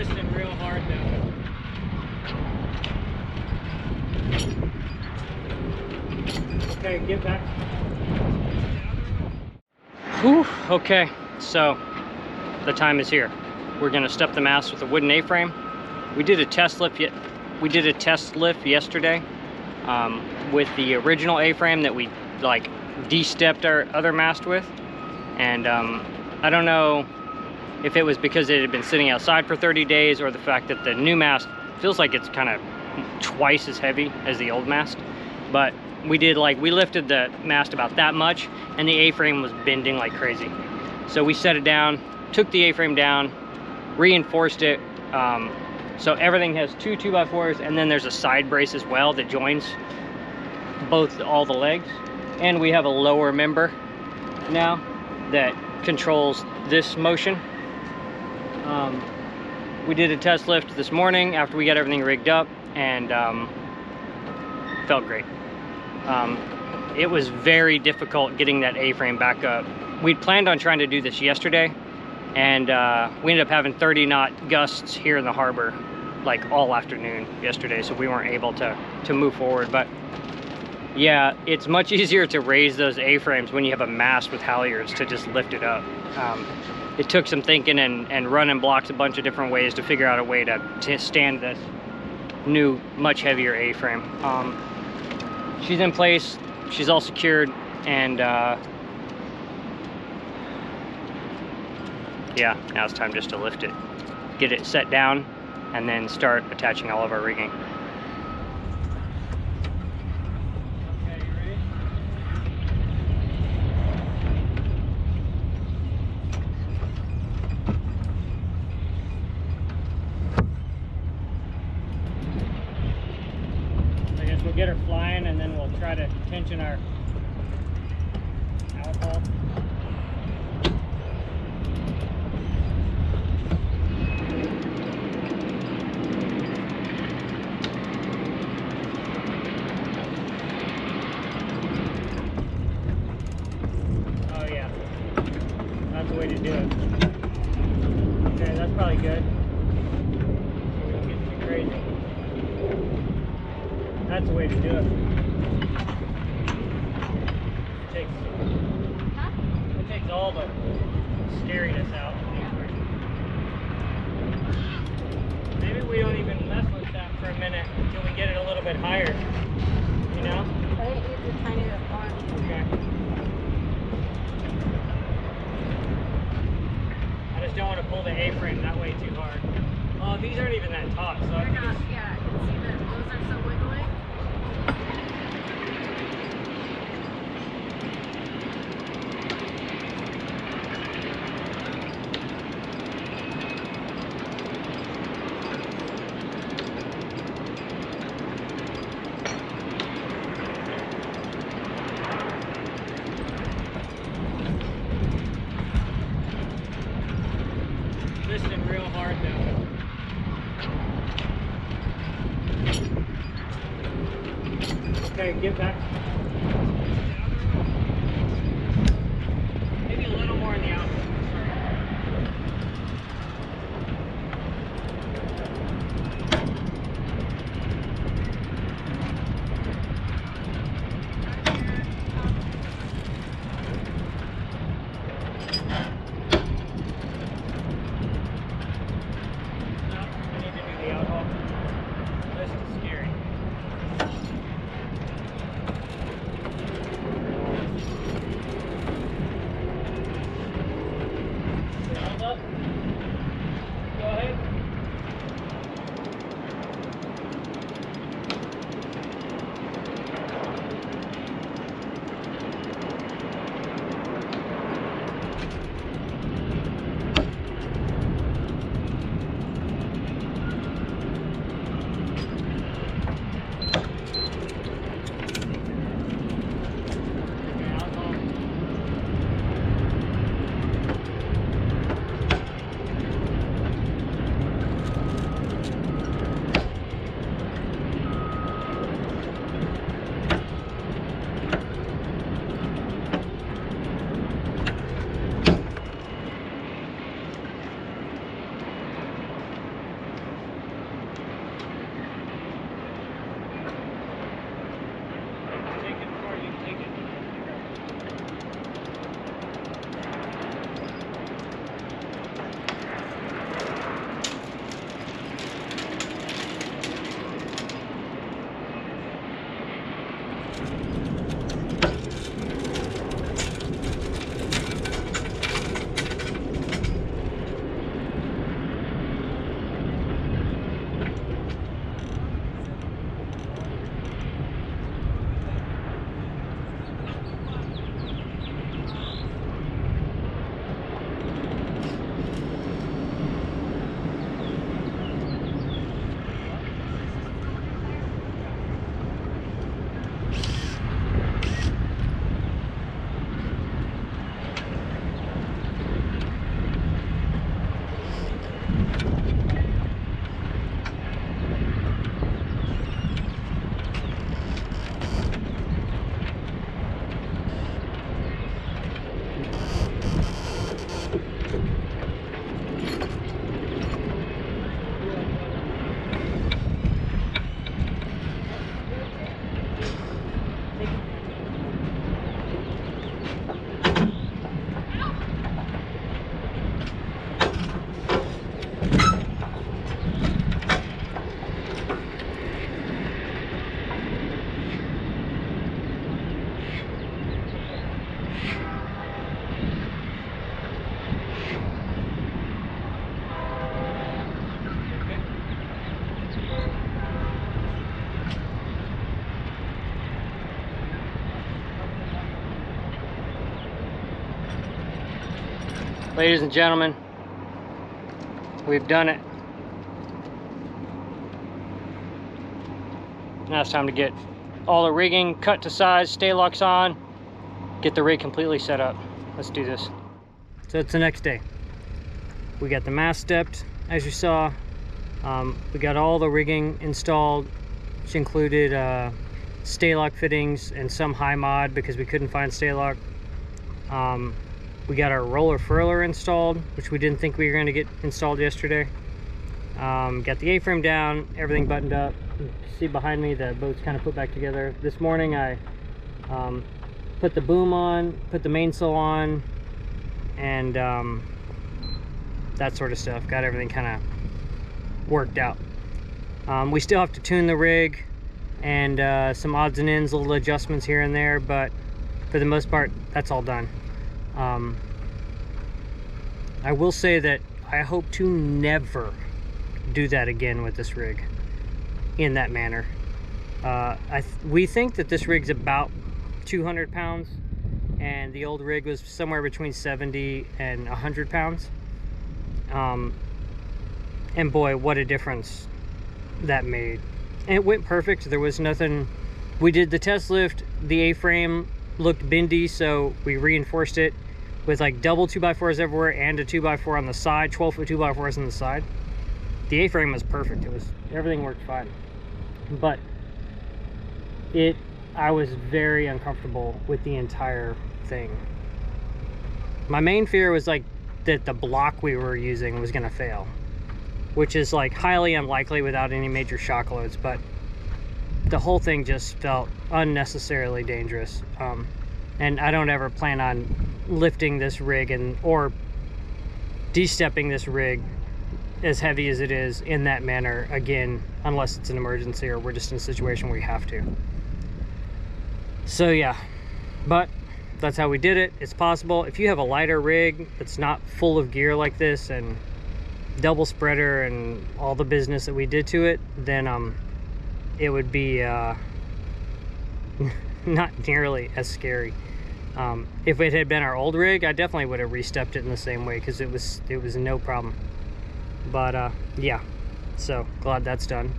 Listening real hard though. Okay, get back. Whew, okay, so the time is here. We're gonna step the mast with a wooden A-frame. We did a test lift yesterday with the original A-frame that we like de-stepped our other mast with, and I don't know if it was because it had been sitting outside for 30 days or the fact that the new mast feels like it's kind of twice as heavy as the old mast, but we lifted the mast about that much and the A-frame was bending like crazy. So we set it down, took the A-frame down, reinforced it, so everything has two 2x4s, and then there's a side brace as well that joins all the legs. And we have a lower member now that controls this motion. We did a test lift this morning after we got everything rigged up, and felt great. It was very difficult getting that A-frame back up. We'd planned on trying to do this yesterday, and we ended up having 30-knot gusts here in the harbor like all afternoon yesterday, so we weren't able to move forward. But yeah, it's much easier to raise those A-frames when you have a mast with halyards to just lift it up. It took some thinking and running blocks a bunch of different ways to figure out a way to stand this new, much heavier A-frame. She's in place, she's all secured, and yeah, now it's time just to lift it, get it set down, and then start attaching all of our rigging. Okay, you ready? I guess we'll get her flying, and then we'll try to tension our alcohol. Way to do it. Okay, that's probably good. So we don't get too crazy. That's the way to do it. It takes all the scariness out. Maybe we don't even mess with that for a minute until we get it a little bit higher. You know? I think it needs a tiny bit more. Okay. Don't want to pull the A-frame that way too hard. Oh, these aren't even that taut, so they're not, yeah, I can see that those are so wiggly. Listening real hard though. Okay, get back. Maybe a little more in the out. Ladies and gentlemen, we've done it. Now it's time to get all the rigging cut to size, stay locks on, get the rig completely set up. Let's do this. So it's the next day. We got the mast stepped, as you saw. We got all the rigging installed, which included stay lock fittings and some high mod because we couldn't find stay lock. We got our roller furler installed, which we didn't think we were going to get installed yesterday. Got the A-frame down, everything buttoned up. You can see behind me the boat's kind of put back together. This morning I put the boom on, put the mainsail on, and that sort of stuff. Got everything kind of worked out. We still have to tune the rig and some odds and ends, little adjustments here and there, but for the most part, that's all done. I will say that I hope to never do that again with this rig in that manner. We think that this rig's about 200 pounds and the old rig was somewhere between 70 and 100 pounds. And boy, what a difference that made. And it went perfect. There was nothing. We did the test lift. The A-frame looked bendy, so we reinforced it with like double 2x4s everywhere and a 2x4 on the side, 12-foot 2x4s on the side. The A-frame was perfect. Everything worked fine. But I was very uncomfortable with the entire thing. My main fear was like that the block we were using was gonna fail, which is like highly unlikely without any major shock loads, but the whole thing just felt unnecessarily dangerous. And I don't ever plan on lifting this rig or de-stepping this rig as heavy as it is in that manner again, unless it's an emergency or we're just in a situation where we have to. So yeah, but that's how we did it. It's possible. If you have a lighter rig that's not full of gear like this and double spreader and all the business that we did to it, then it would be not nearly as scary. If it had been our old rig, I definitely would have re-stepped it in the same way because it was no problem. But yeah, so glad that's done.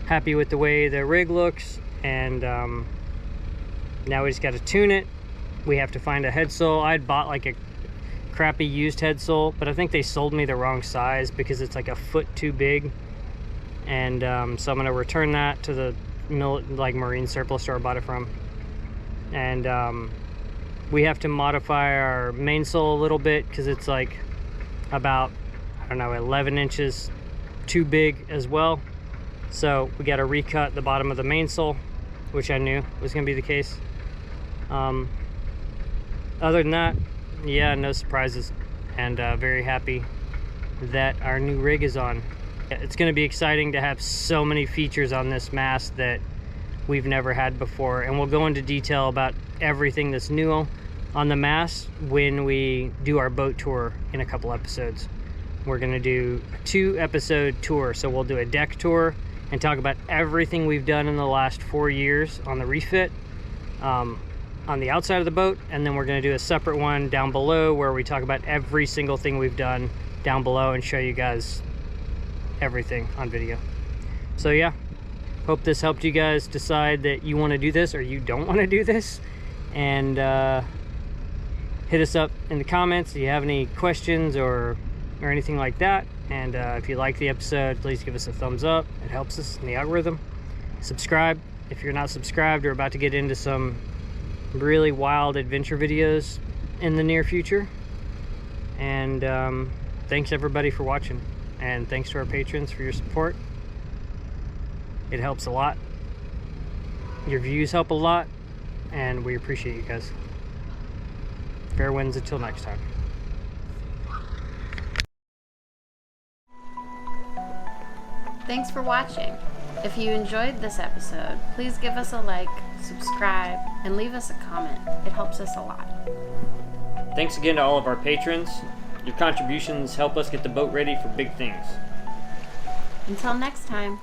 Happy with the way the rig looks, and now we just got to tune it. We have to find a headsail. I'd bought like a crappy used headsail, but I think they sold me the wrong size because it's like a foot too big, and so I'm gonna return that to the marine surplus store I bought it from. And we have to modify our mainsail a little bit because it's like about, I don't know, 11 inches too big as well. So we got to recut the bottom of the mainsail, which I knew was going to be the case. Other than that, yeah, no surprises, and very happy that our new rig is on. It's going to be exciting to have so many features on this mast that we've never had before, and we'll go into detail about everything that's new on the mast when we do our boat tour in a couple episodes. We're going to do a 2-episode tour, so we'll do a deck tour and talk about everything we've done in the last 4 years on the refit on the outside of the boat, and then we're going to do a separate one down below where we talk about every single thing we've done down below and show you guys everything on video. So yeah, hope this helped you guys decide that you want to do this or you don't want to do this, and hit us up in the comments if you have any questions or anything like that. And if you like the episode, please give us a thumbs up. It helps us in the algorithm. Subscribe if you're not subscribed. We're about to get into some really wild adventure videos in the near future. And thanks everybody for watching, and thanks to our patrons for your support. It helps a lot. Your views help a lot, and we appreciate you guys. Fair winds until next time. Thanks for watching. If you enjoyed this episode, please give us a like, subscribe, and leave us a comment. It helps us a lot. Thanks again to all of our patrons. Your contributions help us get the boat ready for big things. Until next time.